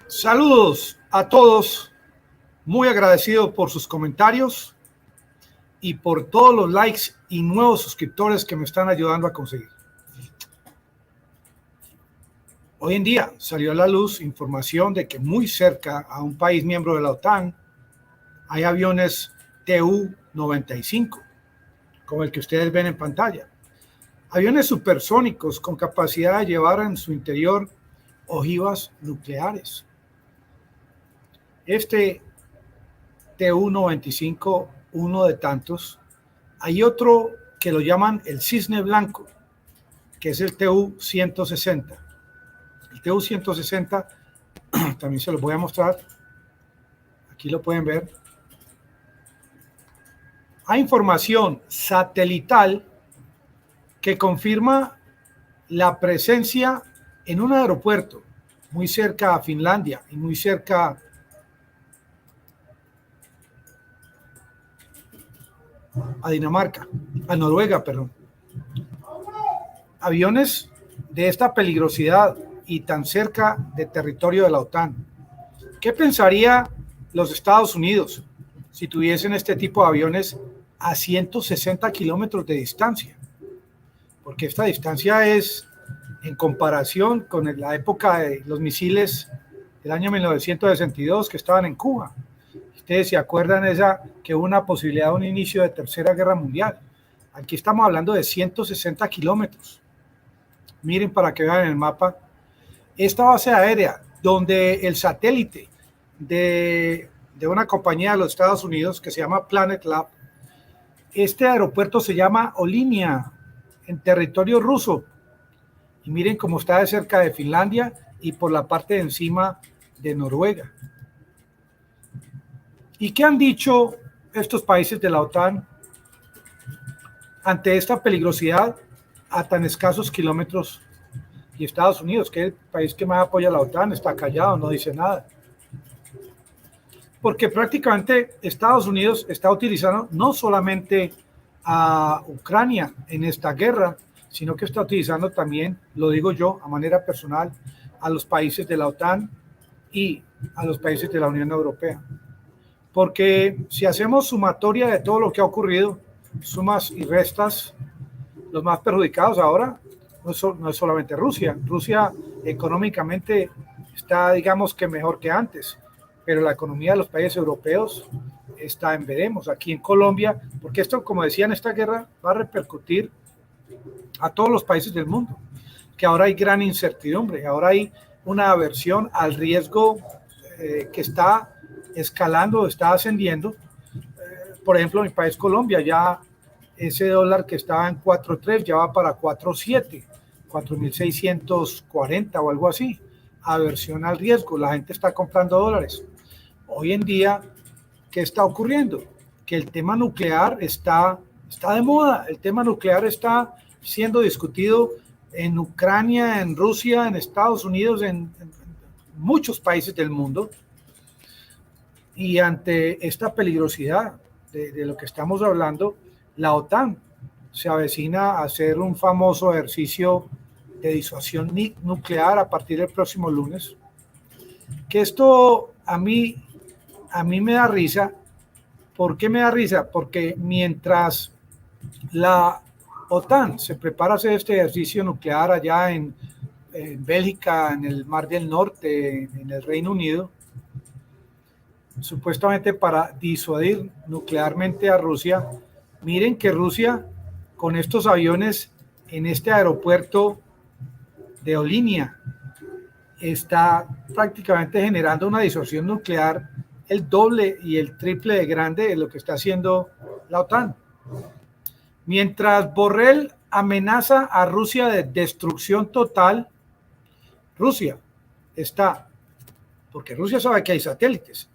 Saludos a todos, muy agradecido por sus comentarios y por todos los likes y nuevos suscriptores que me están ayudando a conseguir. Hoy en día salió a la luz información de que muy cerca a un país miembro de la OTAN hay aviones Tu-95, como el que ustedes ven en pantalla. Aviones supersónicos con capacidad de llevar en su interior ojivas nucleares. Este Tu-95, uno de tantos. Hay otro que lo llaman el cisne blanco, que es el Tu-160. El Tu-160 también se los voy a mostrar. Aquí lo pueden ver. Hay información satelital que confirma la presencia en un aeropuerto muy cerca a Finlandia y muy cerca a Dinamarca, a Noruega, perdón. Aviones de esta peligrosidad y tan cerca de territorio de la OTAN. ¿Qué pensaría los Estados Unidos si tuviesen este tipo de aviones a 160 kilómetros de distancia? Porque esta distancia es, en comparación con la época de los misiles del año 1962 que estaban en Cuba. Ustedes se acuerdan que hubo una posibilidad de un inicio de Tercera Guerra Mundial. Aquí estamos hablando de 160 kilómetros. Miren para que vean en el mapa. Esta base aérea, donde el satélite de una compañía de los Estados Unidos que se llama Planet Lab, este aeropuerto se llama Olynia, en territorio ruso. Y miren cómo está de cerca de Finlandia y por la parte de encima de Noruega. ¿Y qué han dicho estos países de la OTAN ante esta peligrosidad a tan escasos kilómetros? Y Estados Unidos, que es el país que más apoya a la OTAN, está callado, no dice nada. Porque prácticamente Estados Unidos está utilizando no solamente a Ucrania en esta guerra, sino que está utilizando también, lo digo yo a manera personal, a los países de la OTAN y a los países de la Unión Europea. Porque si hacemos sumatoria de todo lo que ha ocurrido, sumas y restas, los más perjudicados ahora no es solamente Rusia. Rusia económicamente está, digamos que mejor que antes, pero la economía de los países europeos está en veremos. Aquí en Colombia, porque esto, como decía, en esta guerra va a repercutir a todos los países del mundo, que ahora hay gran incertidumbre, ahora hay una aversión al riesgo que está escalando, está ascendiendo. Por ejemplo, en mi país Colombia ya ese dólar que estaba en 4.3 ya va para 4.7, 4.640 o algo así. Aversión al riesgo, la gente está comprando dólares. Hoy en día, ¿qué está ocurriendo? Que el tema nuclear está de moda, el tema nuclear está siendo discutido en Ucrania, en Rusia, en Estados Unidos, en muchos países del mundo. Y ante esta peligrosidad de lo que estamos hablando, la OTAN se avecina a hacer un famoso ejercicio de disuasión nuclear a partir del próximo lunes. Que esto a mí me da risa. ¿Por qué me da risa? Porque mientras la OTAN se prepara a hacer este ejercicio nuclear allá en Bélgica, en el Mar del Norte, en el Reino Unido, supuestamente para disuadir nuclearmente a Rusia, miren que Rusia con estos aviones en este aeropuerto de Olynia está prácticamente generando una disuasión nuclear el doble y el triple de grande de lo que está haciendo la OTAN. Mientras Borrell amenaza a Rusia de destrucción total, Rusia está, porque Rusia sabe que hay satélites,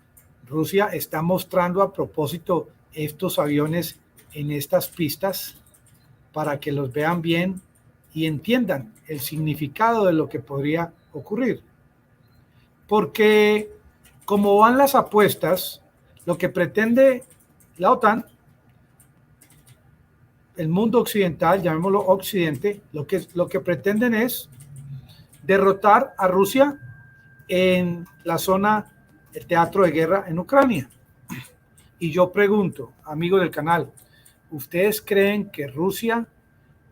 Rusia está mostrando a propósito estos aviones en estas pistas para que los vean bien y entiendan el significado de lo que podría ocurrir. Porque como van las apuestas, lo que pretende la OTAN, el mundo occidental, llamémoslo Occidente, lo que pretenden es derrotar a Rusia en la zona, el teatro de guerra en Ucrania. Y yo pregunto, amigos del canal, ¿ustedes creen que Rusia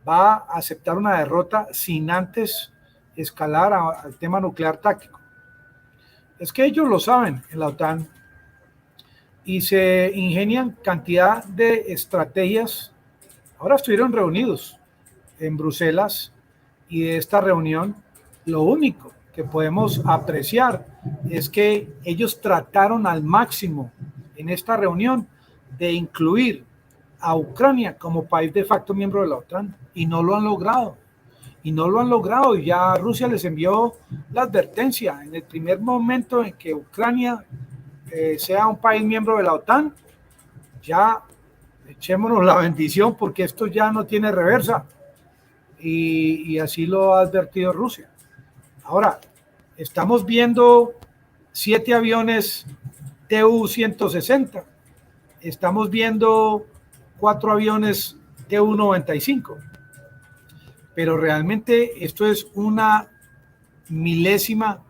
va a aceptar una derrota sin antes escalar al tema nuclear táctico? Es que ellos lo saben en la OTAN y se ingenian cantidad de estrategias. Ahora estuvieron reunidos en Bruselas y de esta reunión lo único que podemos apreciar es que ellos trataron al máximo en esta reunión de incluir a Ucrania como país de facto miembro de la OTAN y no lo han logrado. Y no lo han logrado y ya Rusia les envió la advertencia en el primer momento en que Ucrania sea un país miembro de la OTAN, ya echémonos la bendición porque esto ya no tiene reversa. Y así lo ha advertido Rusia. Ahora, estamos viendo 7 aviones Tu-160, estamos viendo 4 aviones Tu-95, pero realmente esto es una milésima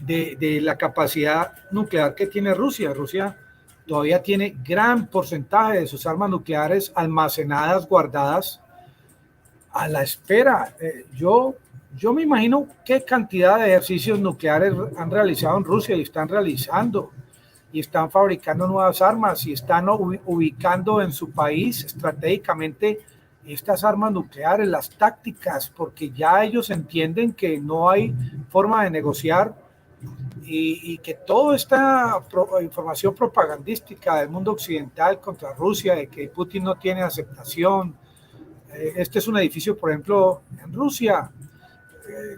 de la capacidad nuclear que tiene Rusia. Rusia todavía tiene gran porcentaje de sus armas nucleares almacenadas, guardadas, a la espera. Yo me imagino qué cantidad de ejercicios nucleares han realizado en Rusia y están realizando, y están fabricando nuevas armas y están ubicando en su país estratégicamente estas armas nucleares, las tácticas, porque ya ellos entienden que no hay forma de negociar y que toda esta información propagandística del mundo occidental contra Rusia, de que Putin no tiene aceptación. Este es un edificio, por ejemplo, en Rusia.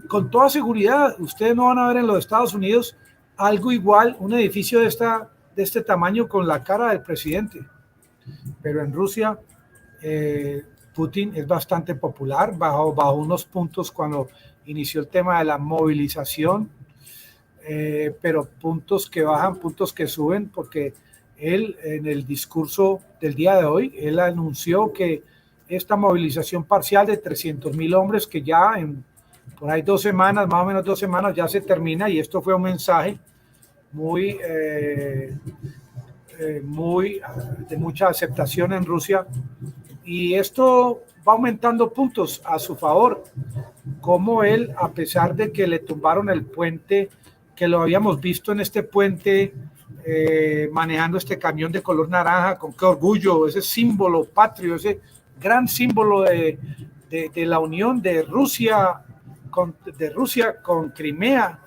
Con toda seguridad, ustedes no van a ver en los Estados Unidos algo igual, un edificio de este tamaño con la cara del presidente. Pero en Rusia, Putin es bastante popular, bajó unos puntos cuando inició el tema de la movilización, pero puntos que bajan, puntos que suben, porque él en el discurso del día de hoy, él anunció que esta movilización parcial de 300,000 hombres que ya por ahí 2 semanas, más o menos 2 semanas, ya se termina, y esto fue un mensaje muy de mucha aceptación en Rusia, y esto va aumentando puntos a su favor, como él, a pesar de que le tumbaron el puente, que lo habíamos visto en este puente, manejando este camión de color naranja, con qué orgullo, ese símbolo patrio, ese gran símbolo de la unión de Rusia con Crimea,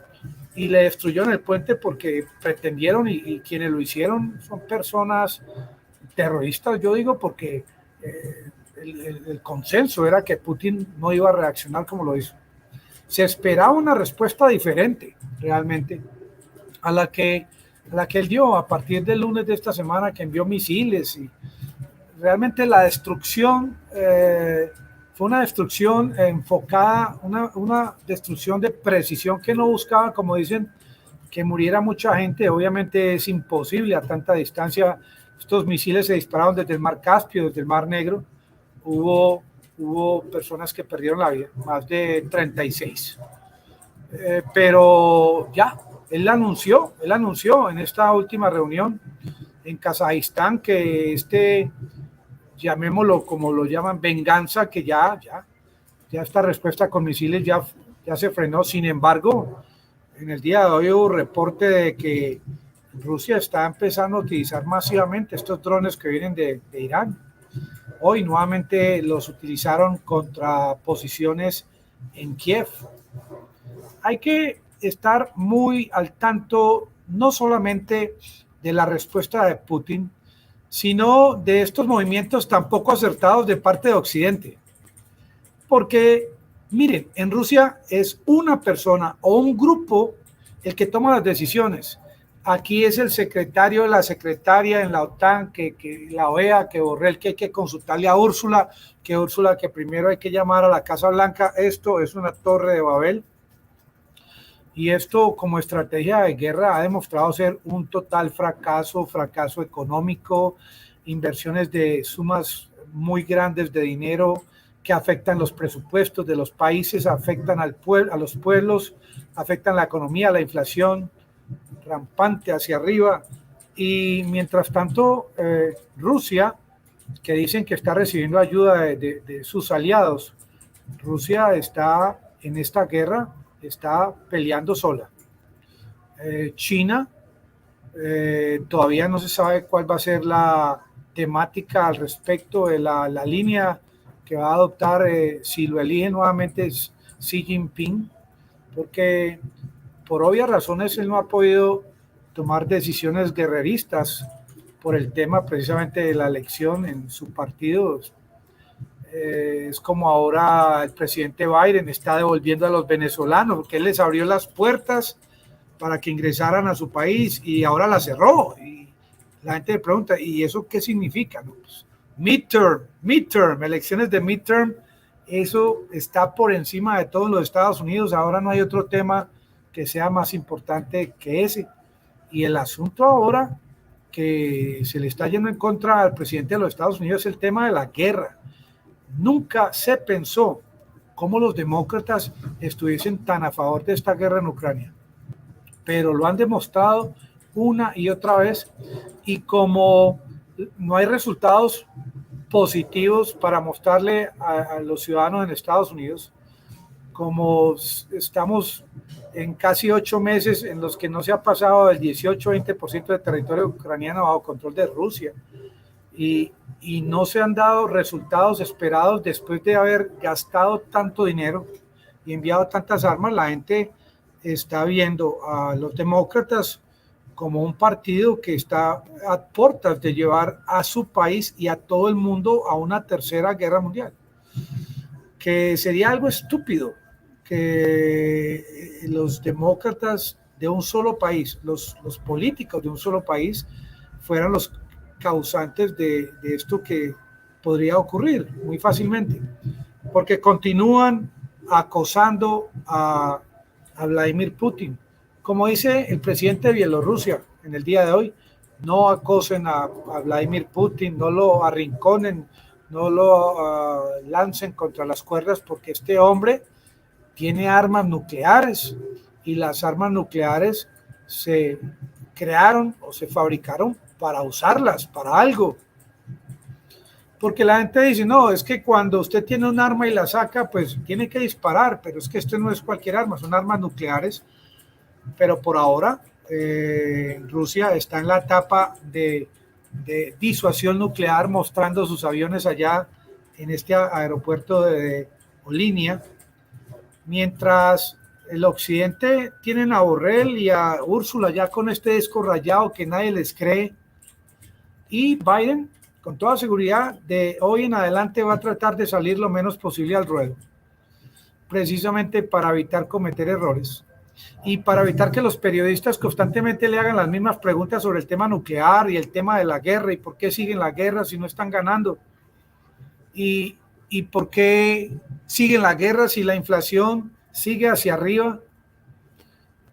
y le destruyeron el puente porque pretendieron, y quienes lo hicieron son personas terroristas, yo digo, porque el consenso era que Putin no iba a reaccionar como lo hizo. Se esperaba una respuesta diferente, realmente, a la que él dio a partir del lunes de esta semana, que envió misiles, y realmente la destrucción fue una destrucción enfocada, una destrucción de precisión que no buscaba, como dicen, que muriera mucha gente. Obviamente es imposible a tanta distancia. Estos misiles se dispararon desde el mar Caspio, desde el mar Negro. Hubo personas que perdieron la vida, más de 36. Pero ya, él anunció en esta última reunión en Kazajistán que llamémoslo como lo llaman, venganza, que ya esta respuesta con misiles ya se frenó. Sin embargo, en el día de hoy hubo reporte de que Rusia está empezando a utilizar masivamente estos drones que vienen de Irán. Hoy nuevamente los utilizaron contra posiciones en Kiev. Hay que estar muy al tanto, no solamente de la respuesta de Putin, sino de estos movimientos tan poco acertados de parte de Occidente. Porque, miren, en Rusia es una persona o un grupo el que toma las decisiones. Aquí es el secretario de la secretaria en la OTAN, que la OEA, que Borrell, que hay que consultarle a Úrsula, que primero hay que llamar a la Casa Blanca. Esto es una torre de Babel. Y esto, como estrategia de guerra, ha demostrado ser un total fracaso económico, inversiones de sumas muy grandes de dinero que afectan los presupuestos de los países, afectan a los pueblos, afectan la economía, la inflación rampante hacia arriba. Y mientras tanto, Rusia, que dicen que está recibiendo ayuda de sus aliados, Rusia está en esta guerra, está peleando sola. China, todavía no se sabe cuál va a ser la temática al respecto de la línea que va a adoptar, si lo elige nuevamente Xi Jinping, porque por obvias razones él no ha podido tomar decisiones guerreristas por el tema precisamente de la elección en su partido. Es como ahora el presidente Biden está devolviendo a los venezolanos, porque él les abrió las puertas para que ingresaran a su país y ahora la cerró. Y la gente le pregunta, ¿y eso qué significa? No, pues, midterm, elecciones de midterm, eso está por encima de todo en los Estados Unidos. Ahora no hay otro tema que sea más importante que ese. Y el asunto ahora que se le está yendo en contra al presidente de los Estados Unidos es el tema de la guerra. Nunca se pensó cómo los demócratas estuviesen tan a favor de esta guerra en Ucrania, pero lo han demostrado una y otra vez, y como no hay resultados positivos para mostrarle a los ciudadanos en Estados Unidos, como estamos en casi 8 meses en los que no se ha pasado del 18-20% del territorio ucraniano bajo control de Rusia, y no se han dado resultados esperados después de haber gastado tanto dinero y enviado tantas armas, la gente está viendo a los demócratas como un partido que está a puertas de llevar a su país y a todo el mundo a una tercera guerra mundial, que sería algo estúpido que los demócratas de un solo país, los políticos de un solo país, fueran los causantes de esto que podría ocurrir muy fácilmente, porque continúan acosando a Vladimir Putin. Como dice el presidente de Bielorrusia en el día de hoy, no acosen a Vladimir Putin, no lo arrinconen, no lo lancen contra las cuerdas, porque este hombre tiene armas nucleares y las armas nucleares se crearon o se fabricaron para usarlas para algo. Porque la gente dice, no, es que cuando usted tiene un arma y la saca, pues tiene que disparar, pero es que esto no es cualquier arma, son armas nucleares. Pero por ahora Rusia está en la etapa de disuasión nuclear, mostrando sus aviones allá en este aeropuerto de Olinia, mientras el occidente tienen a Borrell y a Úrsula ya con este disco rayado que nadie les cree, y Biden con toda seguridad de hoy en adelante va a tratar de salir lo menos posible al ruedo, precisamente para evitar cometer errores y para evitar que los periodistas constantemente le hagan las mismas preguntas sobre el tema nuclear y el tema de la guerra y por qué siguen la guerra si no están ganando, y por qué siguen la guerra si la inflación sigue hacia arriba,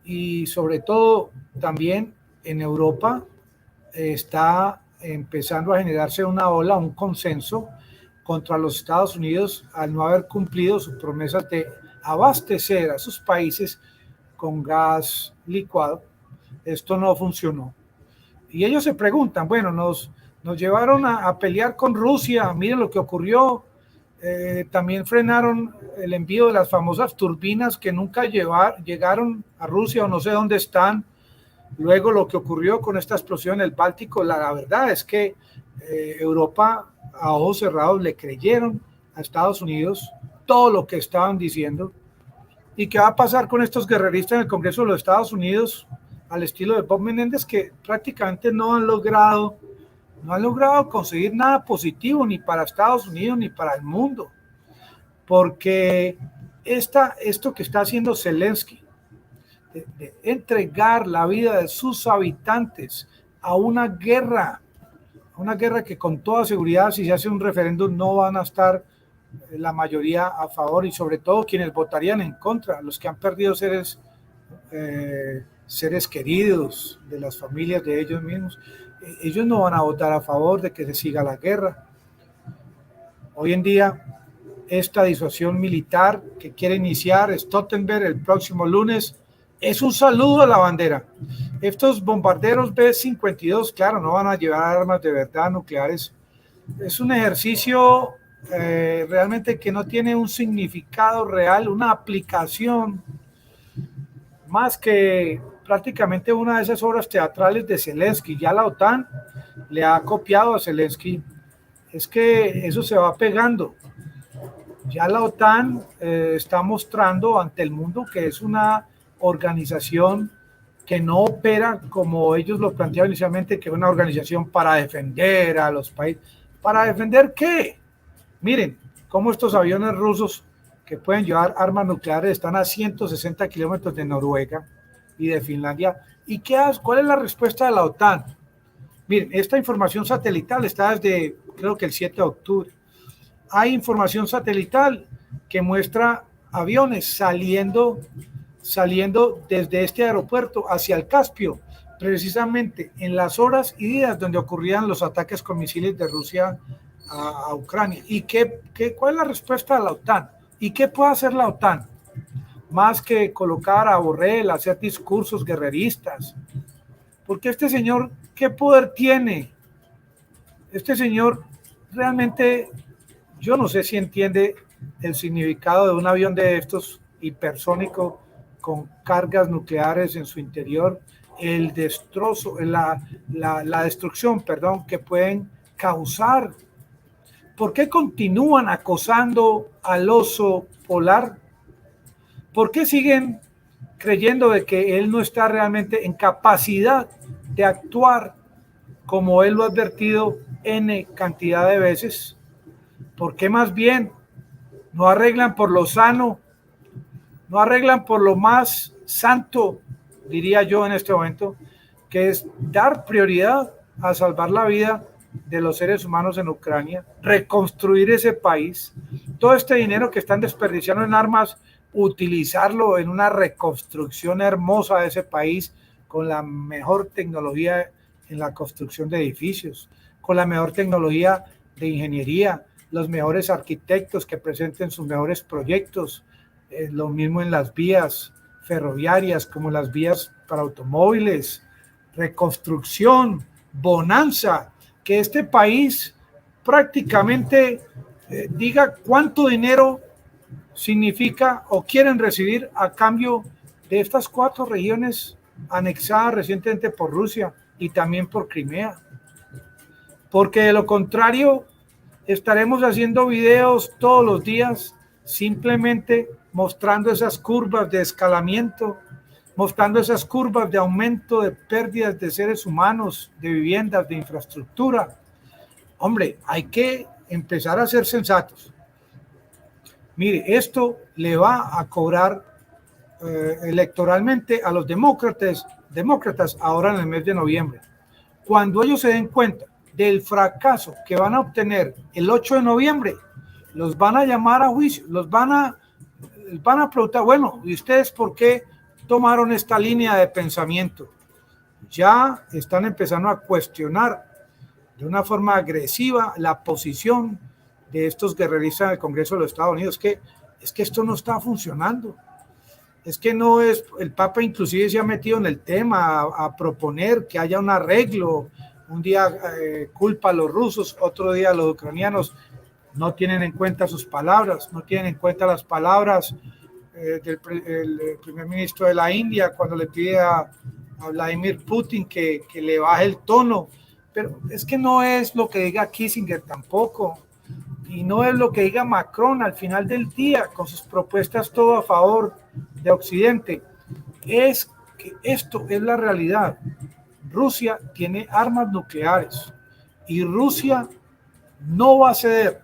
y sobre todo también en Europa está empezando a generarse una ola, un consenso contra los Estados Unidos al no haber cumplido sus promesas de abastecer a sus países con gas licuado. Esto no funcionó. Y ellos se preguntan, bueno, nos llevaron a pelear con Rusia, miren lo que ocurrió. También frenaron el envío de las famosas turbinas que nunca llegaron a Rusia o no sé dónde están. Luego lo que ocurrió con esta explosión en el Báltico, la verdad es que Europa a ojos cerrados le creyeron a Estados Unidos todo lo que estaban diciendo. ¿Y qué va a pasar con estos guerreristas en el Congreso de los Estados Unidos al estilo de Bob Menéndez, que prácticamente no han logrado conseguir nada positivo ni para Estados Unidos ni para el mundo? Porque esto que está haciendo Zelensky, de entregar la vida de sus habitantes a una guerra que con toda seguridad, si se hace un referéndum, no van a estar la mayoría a favor, y sobre todo quienes votarían en contra, los que han perdido seres queridos de las familias de ellos mismos. Ellos no van a votar a favor de que se siga la guerra. Hoy en día esta disuasión militar que quiere iniciar Stoltenberg el próximo lunes. Es un saludo a la bandera. Estos bombarderos B-52, claro, no van a llevar armas de verdad nucleares. Es un ejercicio realmente que no tiene un significado real, una aplicación, más que prácticamente una de esas obras teatrales de Zelensky. Ya la OTAN le ha copiado a Zelensky. Es que eso se va pegando. Ya la OTAN está mostrando ante el mundo que es una organización que no opera como ellos lo planteaban inicialmente, que es una organización para defender a los países. ¿Para defender qué? Miren cómo estos aviones rusos que pueden llevar armas nucleares están a 160 kilómetros de Noruega y de Finlandia. ¿Y qué hace? ¿Cuál es la respuesta de la OTAN? Miren, esta información satelital está desde, creo que el 7 de octubre. Hay información satelital que muestra aviones saliendo desde este aeropuerto hacia el Caspio, precisamente en las horas y días donde ocurrían los ataques con misiles de Rusia a Ucrania. ¿Y cuál es la respuesta de la OTAN? ¿Y qué puede hacer la OTAN? Más que colocar a Borrell, hacer discursos guerreristas. Porque este señor, ¿qué poder tiene? Este señor realmente, yo no sé si entiende el significado de un avión de estos hipersónico con cargas nucleares en su interior, el destrozo, la destrucción, perdón, que pueden causar. ¿Por qué continúan acosando al oso polar? ¿Por qué siguen creyendo de que él no está realmente en capacidad de actuar como él lo ha advertido N cantidad de veces? ¿Por qué más bien no arreglan por lo sano, no arreglan por lo más santo, diría yo en este momento, que es dar prioridad a salvar la vida de los seres humanos en Ucrania, reconstruir ese país, todo este dinero que están desperdiciando en armas, utilizarlo en una reconstrucción hermosa de ese país con la mejor tecnología en la construcción de edificios, con la mejor tecnología de ingeniería, los mejores arquitectos que presenten sus mejores proyectos, lo mismo en las vías ferroviarias como las vías para automóviles, reconstrucción, bonanza, que este país prácticamente diga cuánto dinero significa o quieren recibir a cambio de estas 4 regiones anexadas recientemente por Rusia y también por Crimea. Porque de lo contrario estaremos haciendo videos todos los días simplemente mostrando esas curvas de escalamiento, mostrando esas curvas de aumento de pérdidas de seres humanos, de viviendas, de infraestructura. Hombre, hay que empezar a ser sensatos. Mire, esto le va a cobrar electoralmente a los demócratas ahora en el mes de noviembre. Cuando ellos se den cuenta del fracaso que van a obtener el 8 de noviembre, los van a llamar a juicio, los van a preguntar, bueno, ¿y ustedes por qué tomaron esta línea de pensamiento? Ya están empezando a cuestionar de una forma agresiva la posición de estos guerreristas del Congreso de los Estados Unidos. Es que esto no está funcionando. Es que no es, el Papa inclusive se ha metido en el tema a proponer que haya un arreglo. Un día culpa a los rusos, otro día a los ucranianos. No tienen en cuenta sus palabras, no tienen en cuenta las palabras del primer ministro de la India cuando le pide a Vladimir Putin que le baje el tono. Pero es que no es lo que diga Kissinger tampoco, y no es lo que diga Macron al final del día, con sus propuestas todo a favor de Occidente. Es que esto es la realidad. Rusia tiene armas nucleares y Rusia no va a ceder.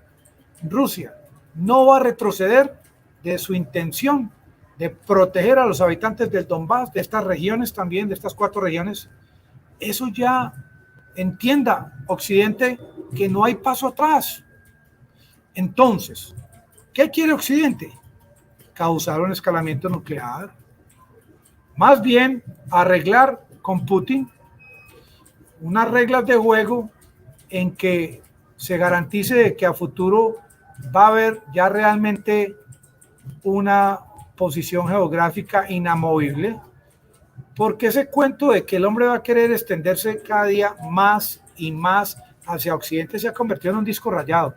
Rusia no va a retroceder de su intención de proteger a los habitantes del Donbass, de estas regiones también, de estas 4 regiones. Eso ya entienda Occidente que no hay paso atrás. Entonces, ¿qué quiere Occidente? Causar un escalamiento nuclear. Más bien, arreglar con Putin unas reglas de juego en que se garantice que a futuro va a haber ya realmente una posición geográfica inamovible, porque ese cuento de que el hombre va a querer extenderse cada día más y más hacia Occidente se ha convertido en un disco rayado.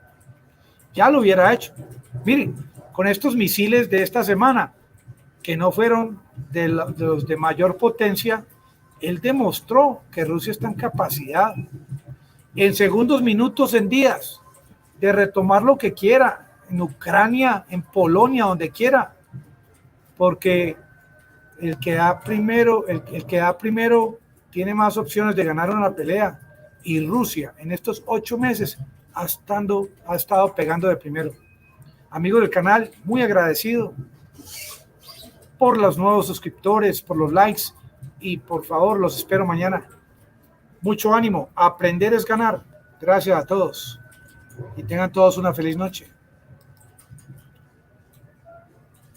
Ya lo hubiera hecho. Miren, con estos misiles de esta semana, que no fueron de los de mayor potencia, él demostró que Rusia está en capacidad, en segundos, minutos, en días, de retomar lo que quiera, en Ucrania, en Polonia, donde quiera, porque el que da primero, el que da primero tiene más opciones de ganar una pelea, y Rusia en estos 8 meses ha estado pegando de primero. Amigo del canal, muy agradecido por los nuevos suscriptores, por los likes, y por favor los espero mañana. Mucho ánimo, aprender es ganar. Gracias a todos y tengan todos una feliz noche.